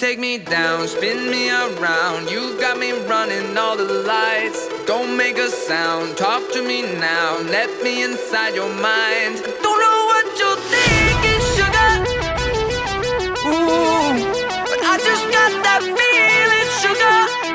take me down, spin me around. You got me running all the lights. Don't make a sound, talk to me now. Let me inside your mind. Don't know what you're thinking, sugar. Ooh, but I just got that feeling, sugar.